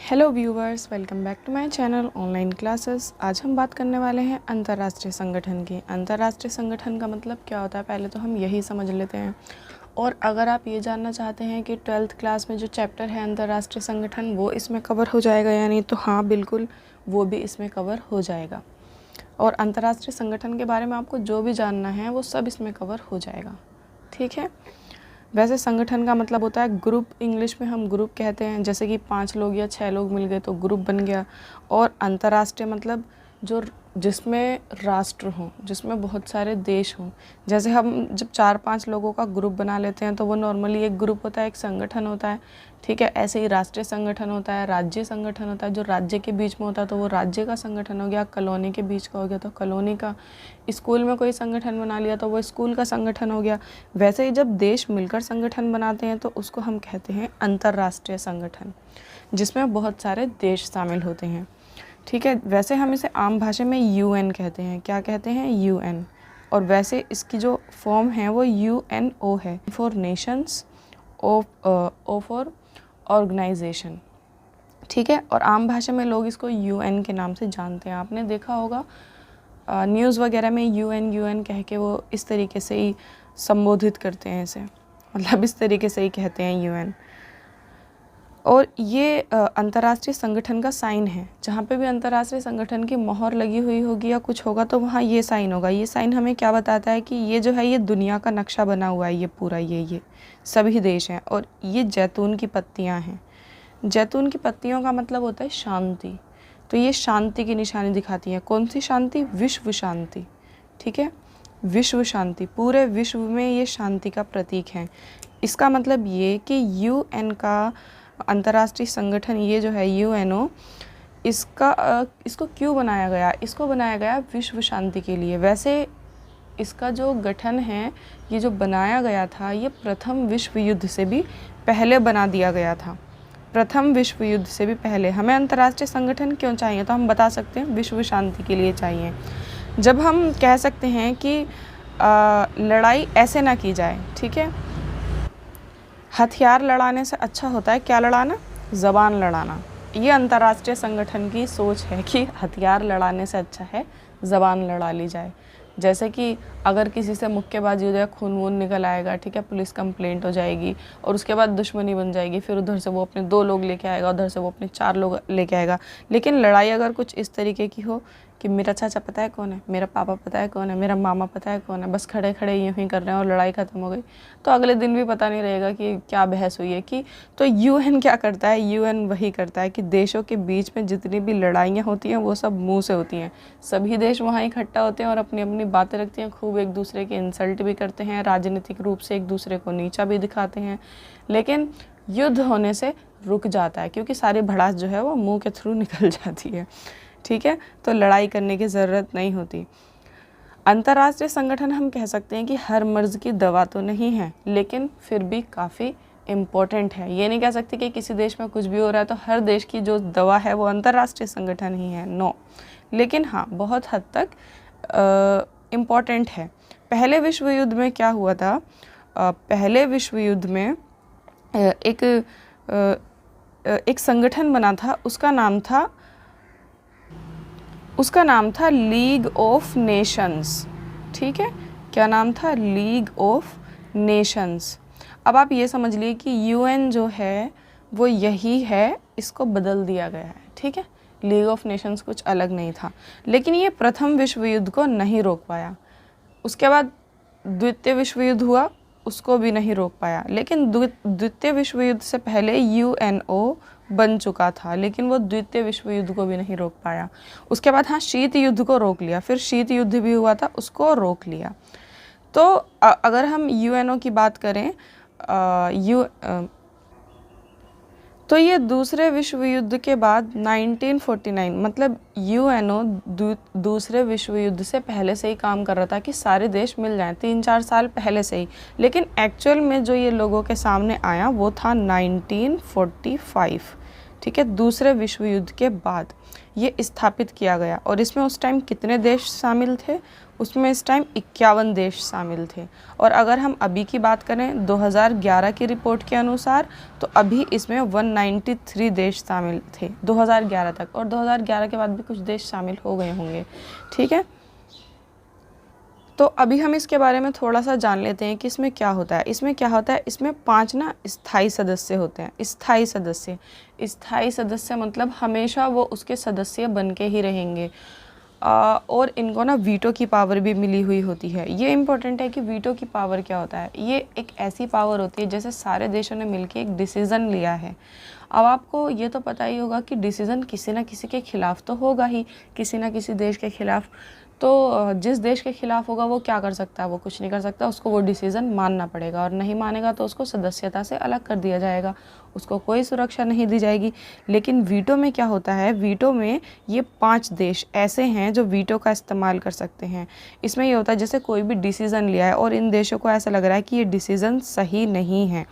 Hello viewers, welcome back to my channel online classes. आज हम बात करने वाले हैं अंतर्राष्ट्रीय संगठन की। अंतर्राष्ट्रीय संगठन का मतलब क्या होता है, पहले तो हम यही समझ लेते हैं। और अगर आप ये जानना चाहते हैं कि 12th क्लास में जो चैप्टर है अंतर्राष्ट्रीय संगठन वो इसमें कवर हो जाएगा या नहीं, तो हाँ बिल्कुल, वो भी इसमें कवर हो जाएगा। और अंतर्राष्ट्रीय संगठन के बारे में आपको जो भी जानना है वो सब इसमें कवर हो जाएगा, ठीक है। वैसे संगठन का मतलब होता है ग्रुप, इंग्लिश में हम ग्रुप कहते हैं। जैसे कि 5 लोग या 6 लोग मिल गए तो ग्रुप बन गया। और अंतर्राष्ट्रीय मतलब जिसमें राष्ट्र हों, जिसमें बहुत सारे देश हों। जैसे हम जब 4-5 लोगों का ग्रुप बना लेते हैं तो वो नॉर्मली एक ग्रुप होता है, एक संगठन होता है, ठीक है। ऐसे ही राष्ट्रीय संगठन होता है, राज्य संगठन होता है, जो राज्य के बीच में होता है तो वो राज्य का संगठन हो गया। कॉलोनी के बीच का हो गया तो कॉलोनी का। स्कूल में कोई संगठन बना लिया तो वो स्कूल का संगठन हो गया। वैसे ही जब देश मिलकर संगठन बनाते हैं तो उसको हम कहते हैं अंतर्राष्ट्रीय संगठन, जिसमें बहुत सारे देश शामिल होते हैं, ठीक है। वैसे हम इसे आम भाषा में UN कहते हैं। क्या कहते हैं? UN। और वैसे इसकी जो फॉर्म है वो UNO है, for nations, O for organisation, ठीक है। और आम भाषा में लोग इसको UN के नाम से जानते हैं। आपने देखा होगा न्यूज़ वगैरह में UN कह के वो इस तरीके से ही संबोधित करते हैं इसे, मतलब इस तरीके से ही कहते हैं UN। और ये अंतर्राष्ट्रीय संगठन का साइन है। जहाँ पे भी अंतर्राष्ट्रीय संगठन की मोहर लगी हुई होगी या कुछ होगा तो वहाँ ये साइन होगा। ये साइन हमें क्या बताता है कि ये जो है ये दुनिया का नक्शा बना हुआ है, ये पूरा ये सभी देश हैं। और ये जैतून की पत्तियाँ हैं। जैतून की पत्तियों का मतलब होता है शांति। तो ये शांति की निशानी दिखाती है। कौन सी शांति? विश्व शांति, ठीक है। विश्व शांति, पूरे विश्व में ये शांति का प्रतीक है। इसका मतलब ये कि UN का अंतर्राष्ट्रीय संगठन, ये जो है UNO, इसको क्यों बनाया गया? इसको बनाया गया विश्व शांति के लिए। वैसे इसका जो गठन है, ये जो बनाया गया था, ये प्रथम विश्व युद्ध से भी पहले बना दिया गया था। प्रथम विश्व युद्ध से भी पहले। हमें अंतर्राष्ट्रीय संगठन क्यों चाहिए? तो हम बता सकते हैं विश्व शांति के लिए चाहिए। जब हम कह सकते हैं कि लड़ाई ऐसे ना की जाए, ठीक है। हथियार लड़ाने से अच्छा होता है क्या लड़ाना? ज़बान लड़ाना। ये अंतर्राष्ट्रीय संगठन की सोच है कि हथियार लड़ाने से अच्छा है ज़बान लड़ा ली जाए। जैसे कि अगर किसी से मुक्केबाजी हो जाए, खून वून निकल आएगा, ठीक है, पुलिस कंप्लेंट हो जाएगी और उसके बाद दुश्मनी बन जाएगी। फिर उधर से वो अपने 2 लोग लेके आएगा, उधर से वो अपने 4 लोग लेके आएगा। लेकिन लड़ाई अगर कुछ इस तरीके की हो कि मेरा चाचा पता है कौन है, मेरा पापा पता है कौन है, मेरा मामा पता है कौन है, बस खड़े खड़े यूँ ही कर रहे हैं और लड़ाई ख़त्म हो गई, तो अगले दिन भी पता नहीं रहेगा कि क्या बहस हुई है कि। तो UN क्या करता है? UN वही करता है कि देशों के बीच में जितनी भी लड़ाइयाँ होती हैं वो सब मुंह से होती हैं। सभी देश वहाँ इकट्ठा होते हैं और अपनी अपनी बातें रखते हैं, खूब एक दूसरे के इंसल्ट भी करते हैं, राजनीतिक रूप से एक दूसरे को नीचा भी दिखाते हैं। लेकिन युद्ध होने से रुक जाता है क्योंकि सारी भड़ास जो है वो मुंह के थ्रू निकल जाती है, ठीक है। तो लड़ाई करने की ज़रूरत नहीं होती। अंतर्राष्ट्रीय संगठन हम कह सकते हैं कि हर मर्ज़ की दवा तो नहीं है, लेकिन फिर भी काफ़ी इम्पोर्टेंट है। ये नहीं कह सकते कि किसी देश में कुछ भी हो रहा है तो हर देश की जो दवा है वो अंतर्राष्ट्रीय संगठन ही है, नो। लेकिन हाँ, बहुत हद तक इम्पोर्टेंट है। पहले विश्व युद्ध में क्या हुआ था? पहले विश्व युद्ध में एक संगठन बना था, उसका नाम था लीग ऑफ नेशंस, ठीक है। क्या नाम था? League of Nations. अब आप ये समझ लिए कि UN जो है वो यही है, इसको बदल दिया गया है, ठीक है। लीग ऑफ नेशंस कुछ अलग नहीं था। लेकिन ये प्रथम विश्व युद्ध को नहीं रोक पाया। उसके बाद द्वितीय विश्व युद्ध हुआ, उसको भी नहीं रोक पाया। लेकिन द्वितीय विश्व युद्ध से पहले UNO बन चुका था, लेकिन वो द्वितीय विश्व युद्ध को भी नहीं रोक पाया। उसके बाद हाँ, शीत युद्ध को रोक लिया, फिर शीत युद्ध भी हुआ था, उसको रोक लिया। तो अगर हम UNO की बात करें, तो ये दूसरे विश्व युद्ध के बाद 1949, मतलब UNO दूसरे विश्व युद्ध से पहले से ही काम कर रहा था कि सारे देश मिल जाएं, 3-4 साल पहले से ही। लेकिन एक्चुअल में जो ये लोगों के सामने आया वो था 1945, ठीक है। दूसरे विश्व युद्ध के बाद ये स्थापित किया गया। और इसमें उस टाइम कितने देश शामिल थे? उसमें इस टाइम 51 देश शामिल थे। और अगर हम अभी की बात करें 2011 की रिपोर्ट के अनुसार, तो अभी इसमें 193 देश शामिल थे 2011 तक, और 2011 के बाद भी कुछ देश शामिल हो गए होंगे। ठीक है, तो अभी हम इसके बारे में थोड़ा सा जान लेते हैं कि इसमें क्या होता है। इसमें क्या होता है, इसमें 5 ना स्थायी सदस्य होते हैं। स्थायी सदस्य मतलब हमेशा वो उसके सदस्य बन के ही रहेंगे। और इनको ना वीटो की पावर भी मिली हुई होती है। ये इम्पोर्टेंट है कि वीटो की पावर क्या होता है। ये एक ऐसी पावर होती है जैसे सारे देशों ने मिलकर एक डिसीज़न लिया है। अब आपको ये तो पता ही होगा कि डिसीज़न किसी ना किसी के खिलाफ तो होगा ही, किसी ना किसी देश के खिलाफ। तो जिस देश के खिलाफ होगा वो क्या कर सकता है, वो कुछ नहीं कर सकता, उसको वो डिसीज़न मानना पड़ेगा, और नहीं मानेगा तो उसको सदस्यता से अलग कर दिया जाएगा, उसको कोई सुरक्षा नहीं दी जाएगी। लेकिन वीटो में क्या होता है, वीटो में ये 5 देश ऐसे हैं जो वीटो का इस्तेमाल कर सकते हैं। इसमें ये होता है जैसे कोई भी डिसीज़न लिया है और इन देशों को ऐसा लग रहा है कि ये डिसीज़न सही नहीं है,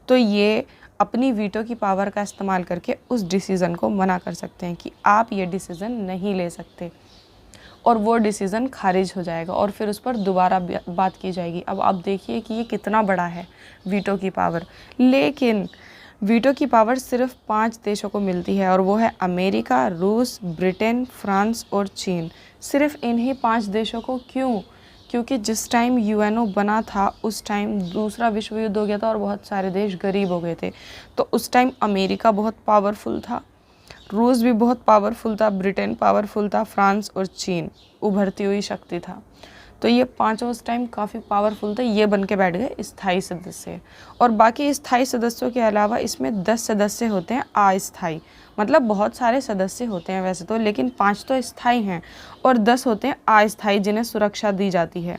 तो ये अपनी वीटो की पावर का इस्तेमाल करके उस डिसीज़न को मना कर सकते हैं कि आप ये डिसीज़न नहीं ले सकते, और वो डिसीज़न खारिज हो जाएगा और फिर उस पर दोबारा बात की जाएगी। अब आप देखिए कि ये कितना बड़ा है वीटो की पावर। लेकिन वीटो की पावर सिर्फ 5 देशों को मिलती है, और वो है अमेरिका, रूस, ब्रिटेन, फ्रांस और चीन। सिर्फ इन्हीं 5 देशों को। क्यों? क्योंकि जिस टाइम यूएनओ बना था उस टाइम दूसरा विश्व युद्ध हो गया था और बहुत सारे देश गरीब हो गए थे। तो उस टाइम अमेरिका बहुत पावरफुल था, रूस भी बहुत पावरफुल था, ब्रिटेन पावरफुल था, फ्रांस और चीन उभरती हुई शक्ति था। तो ये पांचों उस टाइम काफ़ी पावरफुल थे, ये बन के बैठ गए स्थायी सदस्य। और बाकी स्थायी सदस्यों के अलावा इसमें 10 सदस्य होते हैं अस्थायी। मतलब बहुत सारे सदस्य होते हैं वैसे तो, लेकिन 5 तो स्थायी हैं और 10 होते हैं अस्थायी जिन्हें सुरक्षा दी जाती है,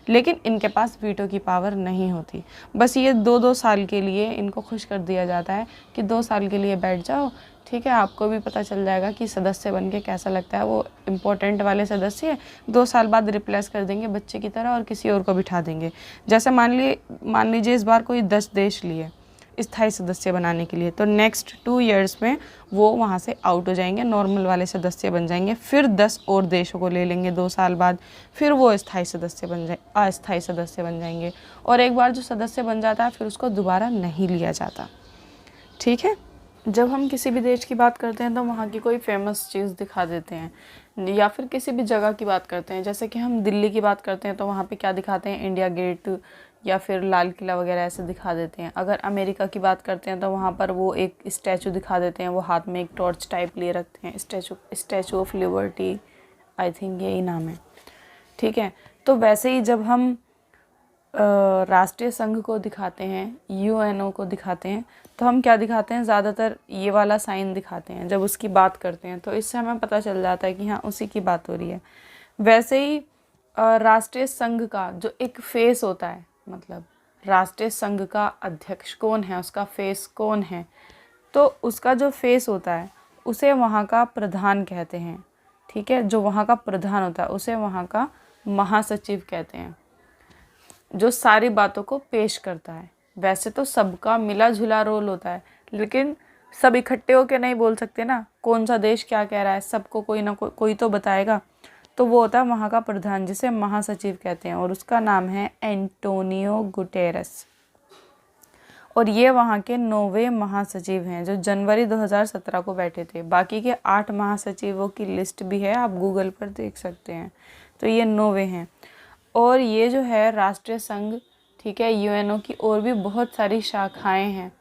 लेकिन इनके पास वीटो की पावर नहीं होती। बस ये 2-2 साल के लिए इनको खुश कर दिया जाता है कि 2 साल के लिए बैठ जाओ, ठीक है, आपको भी पता चल जाएगा कि सदस्य बन के कैसा लगता है। वो इम्पोर्टेंट वाले सदस्य 2 साल बाद रिप्लेस कर देंगे बच्चे की तरह और किसी और को बिठा देंगे। जैसे मान लीजिए इस बार कोई 10 देश लिए स्थायी सदस्य बनाने के लिए, तो नेक्स्ट 2 इयर्स में वो वहाँ से आउट हो जाएंगे, नॉर्मल वाले सदस्य बन जाएंगे। फिर 10 और देशों को ले लेंगे 2 साल बाद, फिर वो अस्थायी सदस्य बन जाएंगे। और एक बार जो सदस्य बन जाता है फिर उसको दोबारा नहीं लिया जाता। ठीक है, जब हम किसी भी देश की बात करते हैं तो वहाँ की कोई फेमस चीज़ दिखा देते हैं, या फिर किसी भी जगह की बात करते हैं। जैसे कि हम दिल्ली की बात करते हैं तो वहाँ पे क्या दिखाते हैं, इंडिया गेट या फिर लाल किला वगैरह ऐसे दिखा देते हैं। अगर अमेरिका की बात करते हैं तो वहाँ पर वो एक स्टैचू दिखा देते हैं, वो हाथ में एक टॉर्च टाइप लिए रखते हैं, statue of liberty, I think यही नाम है। ठीक है, तो वैसे ही जब हम राष्ट्रीय संघ को दिखाते हैं, यूएनओ को दिखाते हैं, तो हम क्या दिखाते हैं, ज़्यादातर ये वाला साइन दिखाते हैं जब उसकी बात करते हैं, तो इससे हमें पता चल जाता है कि हाँ उसी की बात हो रही है। वैसे ही राष्ट्रीय संघ का जो एक फेस होता है, मतलब राष्ट्रीय संघ का अध्यक्ष कौन है, उसका फेस कौन है, तो उसका जो फेस होता है उसे वहाँ का प्रधान कहते हैं। ठीक है, जो वहाँ का प्रधान होता है उसे वहाँ का महासचिव कहते हैं, जो सारी बातों को पेश करता है। वैसे तो सबका मिला जुला रोल होता है, लेकिन सब इकट्ठे होकर नहीं बोल सकते ना, कौन सा देश क्या कह रहा है, सबको कोई ना कोई तो बताएगा। तो वो होता है वहाँ का प्रधान, जिसे महासचिव कहते हैं, और उसका नाम है एंटोनियो गुटेरेस। और ये वहाँ के 9वें महासचिव हैं जो जनवरी 2017 को बैठे थे। बाकी के 8 महासचिवों की लिस्ट भी है, आप गूगल पर देख सकते हैं। तो ये 9वें हैं। और ये जो है राष्ट्रीय संघ, ठीक है, यूएनओ की और भी बहुत सारी शाखाएं हैं।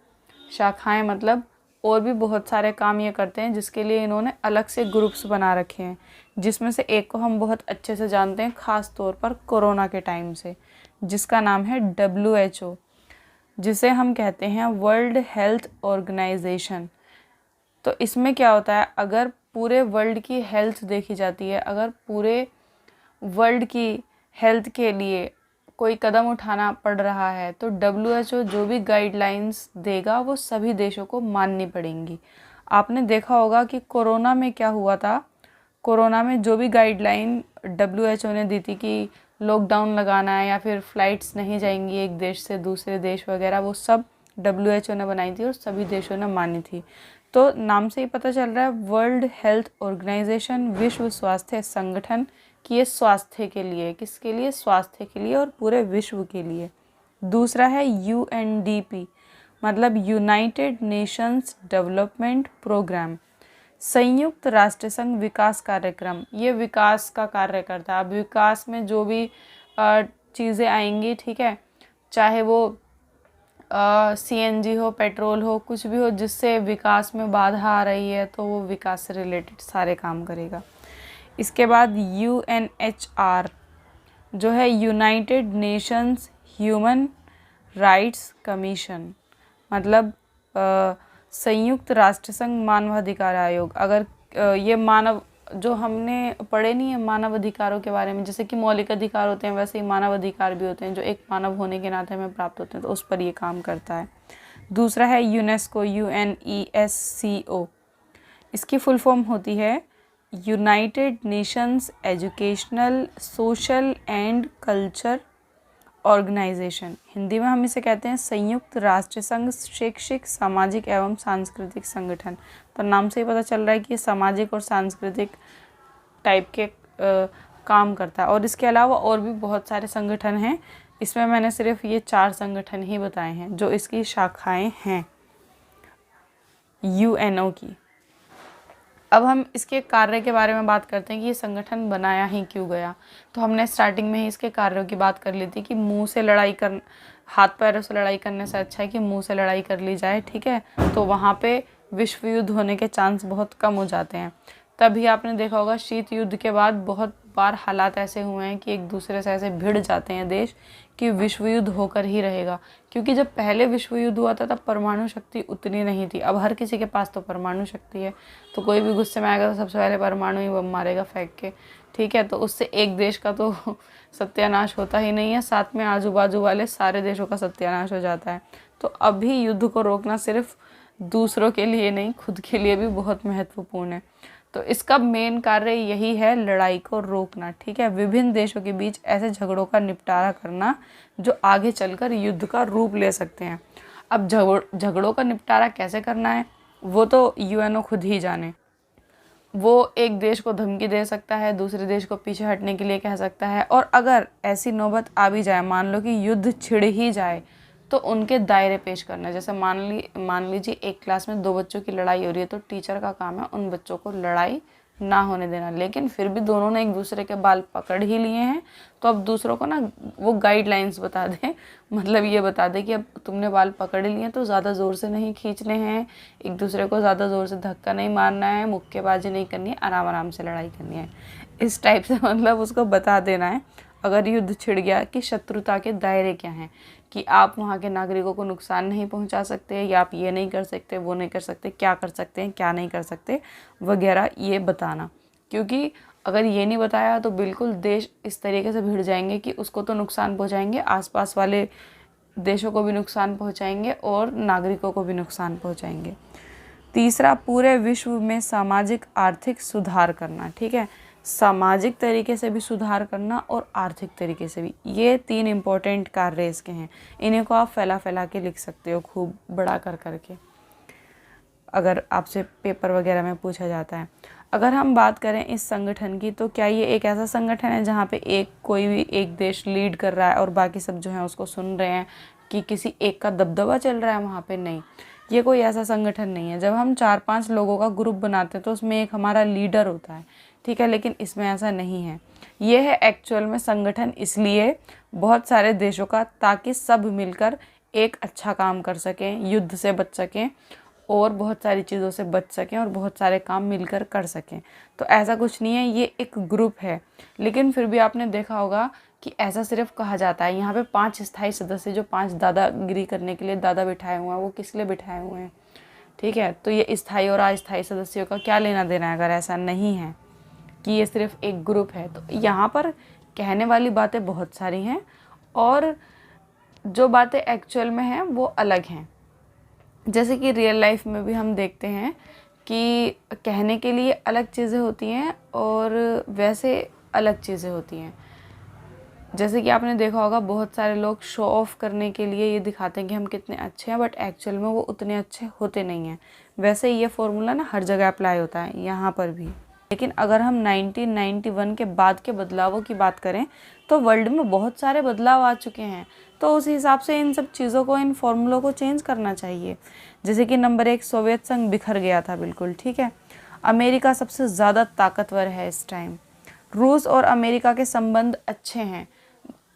शाखाएं मतलब और भी बहुत सारे काम ये करते हैं, जिसके लिए इन्होंने अलग से ग्रुप्स बना रखे हैं, जिसमें से एक को हम बहुत अच्छे से जानते हैं, ख़ास तौर पर कोरोना के टाइम से, जिसका नाम है WHO, जिसे हम कहते हैं वर्ल्ड हेल्थ ऑर्गेनाइजेशन। तो इसमें क्या होता है, अगर पूरे वर्ल्ड की हेल्थ देखी जाती है, अगर पूरे वर्ल्ड की हेल्थ के लिए कोई कदम उठाना पड़ रहा है, तो WHO जो भी गाइडलाइंस देगा वो सभी देशों को माननी पड़ेंगी। आपने देखा होगा कि कोरोना में क्या हुआ था, कोरोना में जो भी गाइडलाइन WHO ने दी थी कि लॉकडाउन लगाना है या फिर फ़्लाइट्स नहीं जाएंगी एक देश से दूसरे देश वगैरह, वो सब WHO ने बनाई थी और सभी देशों ने मानी थी। तो नाम से ही पता चल रहा है, वर्ल्ड हेल्थ ऑर्गेनाइजेशन, विश्व स्वास्थ्य संगठन कि ये स्वास्थ्य के लिए, किसके लिए, स्वास्थ्य के लिए और पूरे विश्व के लिए। दूसरा है UNDP, मतलब यूनाइटेड नेशंस डेवलपमेंट प्रोग्राम, संयुक्त राष्ट्र संघ विकास कार्यक्रम। ये विकास का कार्य करता है। अब विकास में जो भी चीज़ें आएंगी, ठीक है, चाहे वो CNG हो, पेट्रोल हो, कुछ भी हो जिससे विकास में बाधा आ रही है, तो वो विकास से रिलेटेड सारे काम करेगा। इसके बाद UNHR जो है United Nations human rights commission, मतलब संयुक्त राष्ट्र संघ मानवाधिकार आयोग। अगर ये मानव, जो हमने पढ़े नहीं है मानव अधिकारों के बारे में, जैसे कि मौलिक अधिकार होते हैं वैसे ही मानव अधिकार भी होते हैं जो एक मानव होने के नाते हमें प्राप्त होते हैं, तो उस पर ये काम करता है। दूसरा है यूनेस्को, UNESCO। इसकी फुल फॉर्म होती है United Nations educational social and culture organisation. Hindi में हम इसे कहते हैं संयुक्त राष्ट्र संघ शैक्षिक, सामाजिक एवं सांस्कृतिक संगठन। तो नाम से ही पता चल रहा है कि ये सामाजिक और सांस्कृतिक टाइप के काम करता है। और इसके अलावा और भी बहुत सारे संगठन हैं, इसमें मैंने सिर्फ ये 4 संगठन ही बताए हैं जो इसकी शाखाएं हैं UNO की। अब हम इसके कार्य के बारे में बात करते हैं कि ये संगठन बनाया ही क्यों गया। तो हमने स्टार्टिंग में ही इसके कार्यों की बात कर ली थी कि मुंह से लड़ाई कर, हाथ पैरों से लड़ाई करने से अच्छा है कि मुंह से लड़ाई कर ली जाए, ठीक है। तो वहाँ पे विश्व युद्ध होने के चांस बहुत कम हो जाते हैं। तभी आपने देखा होगा शीत युद्ध के बाद बहुत बार हालात ऐसे हुए हैं कि एक दूसरे से ऐसे भिड़ जाते हैं देश कि विश्व युद्ध होकर ही रहेगा। क्योंकि जब पहले विश्व युद्ध हुआ था तब परमाणु शक्ति उतनी नहीं थी। अब हर किसी के पास तो परमाणु शक्ति है, तो कोई भी गुस्से में आएगा तो सबसे पहले परमाणु ही बम मारेगा फेंक के, ठीक है। तो उससे एक देश का तो सत्यानाश होता ही नहीं है, साथ में आजू बाजू वाले सारे देशों का सत्यानाश हो जाता है। तो अभी युद्ध को रोकना सिर्फ दूसरों के लिए नहीं, खुद के लिए भी बहुत महत्वपूर्ण है। तो इसका मेन कार्य यही है, लड़ाई को रोकना, ठीक है। विभिन्न देशों के बीच ऐसे झगड़ों का निपटारा करना जो आगे चलकर युद्ध का रूप ले सकते हैं। अब झगड़ों का निपटारा कैसे करना है वो तो UNO खुद ही जाने। वो एक देश को धमकी दे सकता है, दूसरे देश को पीछे हटने के लिए कह सकता है, और अगर ऐसी नौबत आ भी जाए, मान लो कि युद्ध छिड़ ही जाए, तो उनके दायरे पेश करना। जैसे मान लीजिए एक क्लास में 2 बच्चों की लड़ाई हो रही है, तो टीचर का काम है उन बच्चों को लड़ाई ना होने देना। लेकिन फिर भी दोनों ने एक दूसरे के बाल पकड़ ही लिए हैं, तो अब दूसरों को ना वो गाइडलाइंस बता दें, मतलब ये बता दें कि अब तुमने बाल पकड़ लिए हैं तो ज़्यादा ज़ोर से नहीं खींचने हैं, एक दूसरे को ज़्यादा ज़ोर से धक्का नहीं मारना है, मुक्केबाजी नहीं करनी है, आराम आराम से लड़ाई करनी है। इस टाइप से मतलब उसको बता देना है अगर युद्ध छिड़ गया कि शत्रुता के दायरे क्या हैं, कि आप वहाँ के नागरिकों को नुकसान नहीं पहुँचा सकते, या आप ये नहीं कर सकते, वो नहीं कर सकते, क्या कर सकते हैं, क्या नहीं कर सकते वगैरह, ये बताना। क्योंकि अगर ये नहीं बताया तो बिल्कुल देश इस तरीके से भिड़ जाएंगे कि उसको तो नुकसान पहुँचाएंगे, आसपास वाले देशों को भी नुकसान पहुँचाएंगे और नागरिकों को भी नुकसान पहुँचाएंगे। तीसरा, पूरे विश्व में सामाजिक आर्थिक सुधार करना, ठीक है। सामाजिक तरीके से भी सुधार करना और आर्थिक तरीके से भी, ये 3 इम्पोर्टेंट कार्य इसके हैं। इन्हीं को आप फैला फैला के लिख सकते हो, खूब बड़ा कर करके, अगर आपसे पेपर वगैरह में पूछा जाता है। अगर हम बात करें इस संगठन की, तो क्या ये एक ऐसा संगठन है जहाँ पे कोई भी एक देश लीड कर रहा है और बाकी सब जो हैं उसको सुन रहे हैं, कि किसी एक का दबदबा चल रहा है वहाँ पे? नहीं, ये कोई ऐसा संगठन नहीं है। जब हम 4-5 लोगों का ग्रुप बनाते हैं तो उसमें एक हमारा लीडर होता है, ठीक है। लेकिन इसमें ऐसा नहीं है। ये है एक्चुअल में संगठन इसलिए बहुत सारे देशों का, ताकि सब मिलकर एक अच्छा काम कर सकें, युद्ध से बच सकें और बहुत सारी चीज़ों से बच सकें और बहुत सारे काम मिलकर कर सकें। तो ऐसा कुछ नहीं है, ये एक ग्रुप है। लेकिन फिर भी आपने देखा होगा कि ऐसा सिर्फ कहा जाता है। यहाँ पे 5 स्थायी सदस्य, जो 5 दादागिरी करने के लिए दादा बिठाए हुए हैं, वो किस लिए बिठाए हुए हैं, ठीक है। तो ये स्थायी और अस्थायी सदस्यों का क्या लेना देना है, अगर ऐसा नहीं है कि ये सिर्फ एक ग्रुप है। तो यहाँ पर कहने वाली बातें बहुत सारी हैं और जो बातें एक्चुअल में हैं वो अलग हैं। जैसे कि रियल लाइफ में भी हम देखते हैं कि कहने के लिए अलग चीज़ें होती हैं और वैसे अलग चीज़ें होती हैं। जैसे कि आपने देखा होगा बहुत सारे लोग शो ऑफ करने के लिए ये दिखाते हैं कि हम कितने अच्छे हैं, बट एक्चुअल में वो उतने अच्छे होते नहीं हैं। वैसे ये फॉर्मूला ना हर जगह अप्लाई होता है, यहाँ पर भी। लेकिन अगर हम 1991 के बाद के बदलावों की बात करें तो वर्ल्ड में बहुत सारे बदलाव आ चुके हैं। तो उस हिसाब से इन सब चीज़ों को, इन फॉर्मूलों को चेंज करना चाहिए। जैसे कि नंबर 1, सोवियत संघ बिखर गया था बिल्कुल, ठीक है। अमेरिका सबसे ज़्यादा ताकतवर है इस टाइम। रूस और अमेरिका के संबंध अच्छे हैं।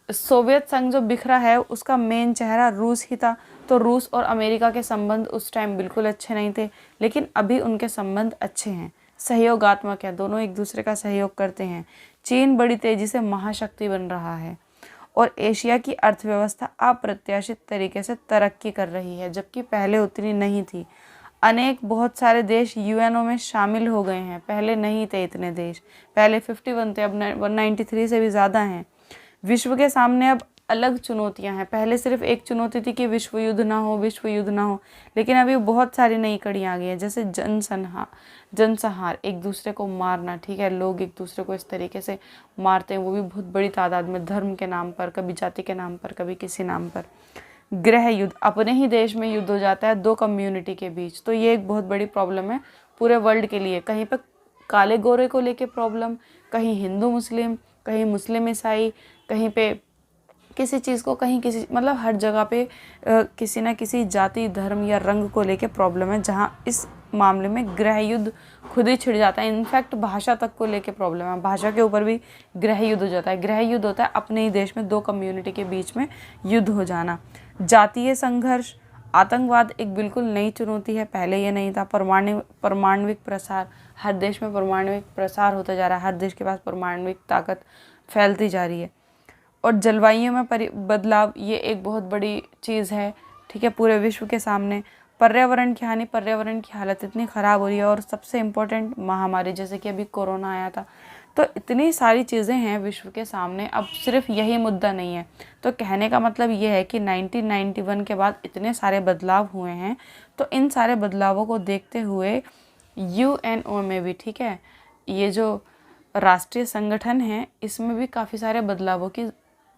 सोवियत संघ जो बिखरा है उसका मेन चेहरा रूस ही था, तो रूस और अमेरिका के संबंध उस टाइम बिल्कुल अच्छे नहीं थे, लेकिन अभी उनके संबंध अच्छे हैं, सहयोगात्मक है, दोनों एक दूसरे का सहयोग करते हैं। चीन बड़ी तेजी से महाशक्ति बन रहा है और एशिया की अर्थव्यवस्था अप्रत्याशित तरीके से तरक्की कर रही है, जबकि पहले उतनी नहीं थी। अनेक बहुत सारे देश यूएनओ में शामिल हो गए हैं, पहले नहीं थे इतने देश, पहले 51 थे, अब 193 से भी ज़्यादा हैं। विश्व के सामने अब अलग चुनौतियां हैं। पहले सिर्फ एक चुनौती थी कि विश्व युद्ध ना हो, लेकिन अभी बहुत सारी नई कड़ियाँ आ गई हैं, जैसे जनसंहार, एक दूसरे को मारना, ठीक है। लोग एक दूसरे को इस तरीके से मारते हैं, वो भी बहुत बड़ी तादाद में, धर्म के नाम पर, कभी जाति के नाम पर, कभी किसी नाम पर। गृह युद्ध, अपने ही देश में युद्ध हो जाता है दो कम्युनिटी के बीच, तो ये एक बहुत बड़ी प्रॉब्लम है पूरे वर्ल्ड के लिए। कहीं पर काले गोरे को लेके प्रॉब्लम, कहीं हिंदू मुस्लिम, कहीं मुस्लिम ईसाई, कहीं पे किसी चीज़ को, कहीं किसी, मतलब हर जगह पे किसी ना किसी जाति, धर्म या रंग को लेके प्रॉब्लम है, जहाँ इस मामले में गृह युद्ध खुद ही छिड़ जाता है। इनफैक्ट भाषा तक को लेके प्रॉब्लम है, भाषा के ऊपर भी गृह युद्ध हो जाता है। गृह युद्ध होता है अपने ही देश में दो कम्युनिटी के बीच में युद्ध हो जाना। जातीय संघर्ष, आतंकवाद एक बिल्कुल नई चुनौती है, पहले ये नहीं था। परमाणविक प्रसार, हर देश में परमाणविक प्रसार होता जा रहा है, हर देश के पास परमाणविक ताकत फैलती जा रही है। और जलवायु में बदलाव, ये एक बहुत बड़ी चीज़ है, ठीक है, पूरे विश्व के सामने। पर्यावरण की हानि, पर्यावरण की हालत इतनी ख़राब हो रही है, और सबसे इम्पोर्टेंट महामारी, जैसे कि अभी कोरोना आया था। तो इतनी सारी चीज़ें हैं विश्व के सामने, अब सिर्फ यही मुद्दा नहीं है। तो कहने का मतलब ये है कि 1991 के बाद इतने सारे बदलाव हुए हैं, तो इन सारे बदलावों को देखते हुए यूएनओ में भी, ठीक है, ये जो राष्ट्रीय संगठन है, इसमें भी काफ़ी सारे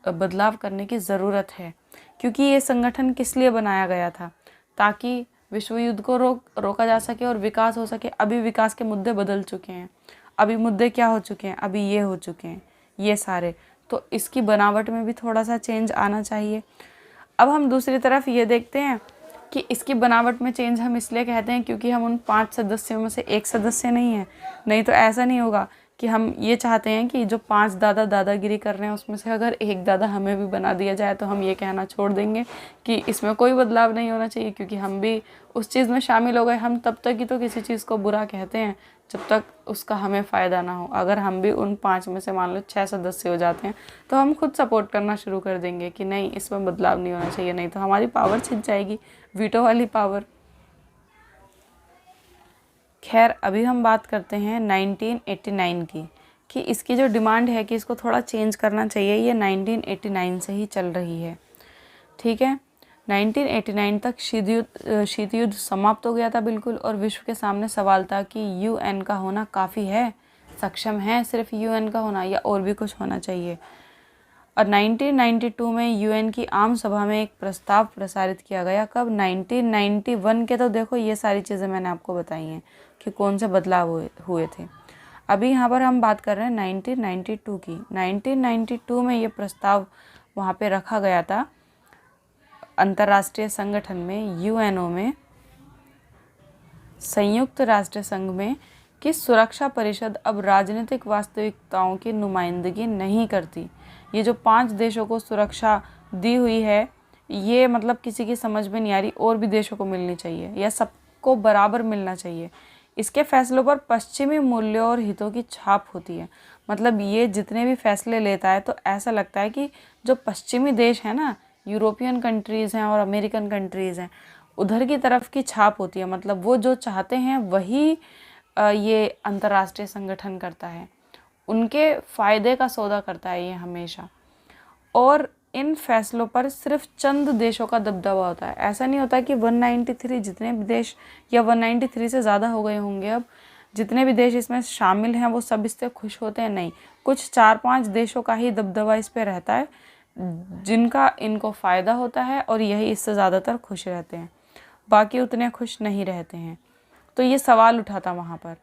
बदलाव करने की ज़रूरत है। क्योंकि ये संगठन किस लिए बनाया गया था? ताकि विश्व युद्ध को रोका जा सके और विकास हो सके। अभी विकास के मुद्दे बदल चुके हैं, अभी मुद्दे क्या हो चुके हैं, अभी ये हो चुके हैं ये सारे, तो इसकी बनावट में भी थोड़ा सा चेंज आना चाहिए। अब हम दूसरी तरफ ये देखते हैं कि इसकी बनावट में चेंज हम इसलिए कहते हैं क्योंकि हम उन 5 सदस्यों में से एक सदस्य नहीं है, नहीं तो ऐसा नहीं होगा कि हम ये चाहते हैं कि जो 5 दादा दादागिरी कर रहे हैं उसमें से अगर एक दादा हमें भी बना दिया जाए तो हम ये कहना छोड़ देंगे कि इसमें कोई बदलाव नहीं होना चाहिए, क्योंकि हम भी उस चीज़ में शामिल हो गए। हम तब तक ही तो किसी चीज़ को बुरा कहते हैं जब तक उसका हमें फ़ायदा ना हो। अगर हम भी उन 5 में से मान लो 6 सदस्य हो जाते हैं तो हम खुद सपोर्ट करना शुरू कर देंगे कि नहीं, इसमें बदलाव नहीं होना चाहिए, नहीं तो हमारी पावर छिन जाएगी, वीटो वाली पावर। खैर, अभी हम बात करते हैं 1989 की, कि इसकी जो डिमांड है कि इसको थोड़ा चेंज करना चाहिए, ये 1989 से ही चल रही है, ठीक है। 1989 तक शीत युद्ध समाप्त हो गया था बिल्कुल, और विश्व के सामने सवाल था कि यूएन का होना काफ़ी है, सक्षम है सिर्फ यूएन का होना, या और भी कुछ होना चाहिए। और 1992 में यूएन की आम सभा में एक प्रस्ताव प्रसारित किया गया। कब? 1991 के। तो देखो, ये सारी चीज़ें मैंने आपको बताई हैं कि कौन से बदलाव हुए थे। अभी यहाँ पर हम बात कर रहे हैं 1992 की। 1992 में ये प्रस्ताव वहाँ पे रखा गया था अंतर्राष्ट्रीय संगठन में, यूएनओ में, संयुक्त राष्ट्र संघ में, कि सुरक्षा परिषद अब राजनीतिक वास्तविकताओं की नुमाइंदगी नहीं करती। ये जो 5 देशों को सुरक्षा दी हुई है, ये मतलब किसी की समझ में नहीं आ रही, और भी देशों को मिलनी चाहिए या सबको बराबर मिलना चाहिए। इसके फैसलों पर पश्चिमी मूल्यों और हितों की छाप होती है। मतलब ये जितने भी फैसले लेता है तो ऐसा लगता है कि जो पश्चिमी देश है ना, यूरोपियन कंट्रीज़ हैं और अमेरिकन कंट्रीज़ हैं, उधर की तरफ की छाप होती है। मतलब वो जो चाहते हैं वही ये अंतर्राष्ट्रीय संगठन करता है, उनके फ़ायदे का सौदा करता है ये हमेशा। और इन फैसलों पर सिर्फ चंद देशों का दबदबा होता है। ऐसा नहीं होता कि 193 जितने भी देश, या 193 से ज़्यादा हो गए होंगे अब, जितने भी देश इसमें शामिल हैं वो सब इससे खुश होते हैं, नहीं। कुछ 4-5 देशों का ही दबदबा इस पर रहता है, जिनका इनको फ़ायदा होता है, और यही इससे ज़्यादातर खुश रहते हैं, बाकी उतने खुश नहीं रहते हैं। तो ये सवाल उठा था वहाँ पर,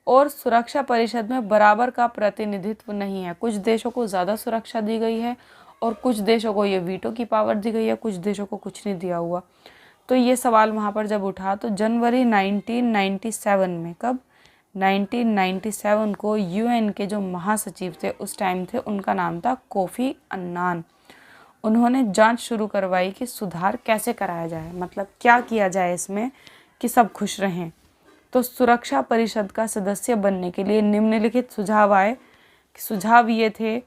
और सुरक्षा परिषद में बराबर का प्रतिनिधित्व नहीं है। कुछ देशों को ज़्यादा सुरक्षा दी गई है और कुछ देशों को ये वीटो की पावर दी गई है, कुछ देशों को कुछ नहीं दिया हुआ। तो ये सवाल वहाँ पर जब उठा तो जनवरी 1997 में, कब, 1997 को यूएन के जो महासचिव थे उस टाइम थे, उनका नाम था कोफी अन्नान। उन्होंने जांच शुरू करवाई कि सुधार कैसे कराया जाए, मतलब क्या किया जाए इसमें कि सब खुश रहें। तो सुरक्षा परिषद का सदस्य बनने के लिए निम्नलिखित सुझाव आए। सुझाव ये थे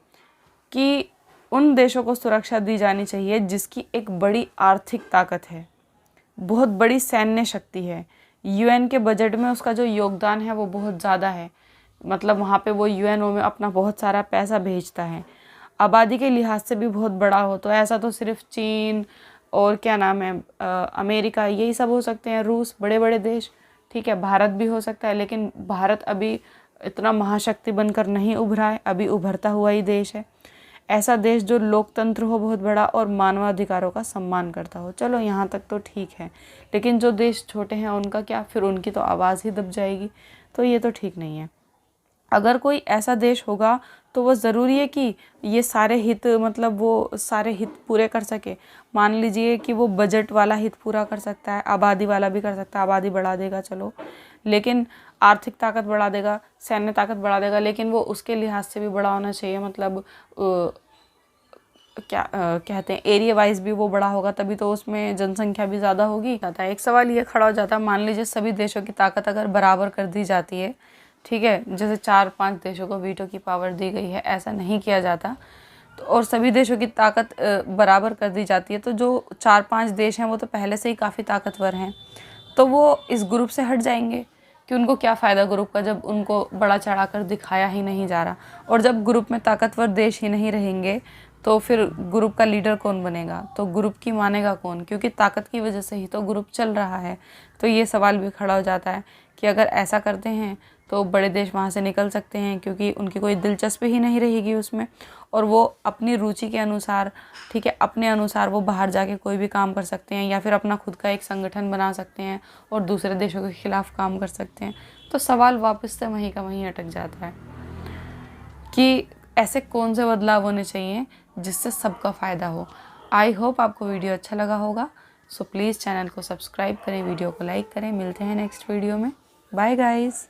कि उन देशों को सुरक्षा दी जानी चाहिए जिसकी एक बड़ी आर्थिक ताकत है, बहुत बड़ी सैन्य शक्ति है, यूएन के बजट में उसका जो योगदान है वो बहुत ज़्यादा है, मतलब वहाँ पे वो यूएनओ में अपना बहुत सारा पैसा भेजता है, आबादी के लिहाज से भी बहुत बड़ा हो। तो ऐसा तो सिर्फ चीन और क्या नाम है अमेरिका, यही सब हो सकते हैं, रूस, बड़े बड़े देश, ठीक है, भारत भी हो सकता है, लेकिन भारत अभी इतना महाशक्ति बनकर नहीं उभरा है, अभी उभरता हुआ ही देश है। ऐसा देश जो लोकतंत्र हो बहुत बड़ा और मानवाधिकारों का सम्मान करता हो, चलो यहाँ तक तो ठीक है, लेकिन जो देश छोटे हैं उनका क्या, फिर उनकी तो आवाज़ ही दब जाएगी, तो ये तो ठीक नहीं है। अगर कोई ऐसा देश होगा तो वो ज़रूरी है कि ये सारे हित, मतलब वो सारे हित पूरे कर सके। मान लीजिए कि वो बजट वाला हित पूरा कर सकता है, आबादी वाला भी कर सकता है, आबादी बढ़ा देगा चलो, लेकिन आर्थिक ताकत बढ़ा देगा, सैन्य ताकत बढ़ा देगा, लेकिन वो उसके लिहाज से भी बड़ा होना चाहिए, मतलब कहते हैं एरिया वाइज भी वो बड़ा होगा, तभी तो उसमें जनसंख्या भी ज़्यादा होगी। एक सवाल ये खड़ा हो जाता है, मान लीजिए सभी देशों की ताकत अगर बराबर कर दी जाती है, ठीक है, जैसे 4-5 देशों को वीटो की पावर दी गई है, ऐसा नहीं किया जाता, तो और सभी देशों की ताकत बराबर कर दी जाती है, तो जो 4-5 देश हैं वो तो पहले से ही काफ़ी ताकतवर हैं, तो वो इस ग्रुप से हट जाएंगे कि उनको क्या फ़ायदा ग्रुप का, जब उनको बड़ा चढ़ा कर दिखाया ही नहीं जा रहा। और जब ग्रुप में ताकतवर देश ही नहीं रहेंगे तो फिर ग्रुप का लीडर कौन बनेगा, तो ग्रुप की मानेगा कौन, क्योंकि ताकत की वजह से ही तो ग्रुप चल रहा है। तो ये सवाल भी खड़ा हो जाता है कि अगर ऐसा करते हैं तो बड़े देश वहाँ से निकल सकते हैं, क्योंकि उनकी कोई दिलचस्पी ही नहीं रहेगी उसमें, और वो अपनी रुचि के अनुसार, ठीक है, अपने अनुसार वो बाहर जाके कोई भी काम कर सकते हैं, या फिर अपना खुद का एक संगठन बना सकते हैं और दूसरे देशों के खिलाफ काम कर सकते हैं। तो सवाल वापस से वहीं का वहीं अटक जाता है कि ऐसे कौन से बदलाव होने चाहिए जिससे सबका फ़ायदा हो। आई होप आपको वीडियो अच्छा लगा होगा, सो प्लीज़ चैनल को सब्सक्राइब करें, वीडियो को लाइक करें। मिलते हैं नेक्स्ट वीडियो में, बाय गाइज़।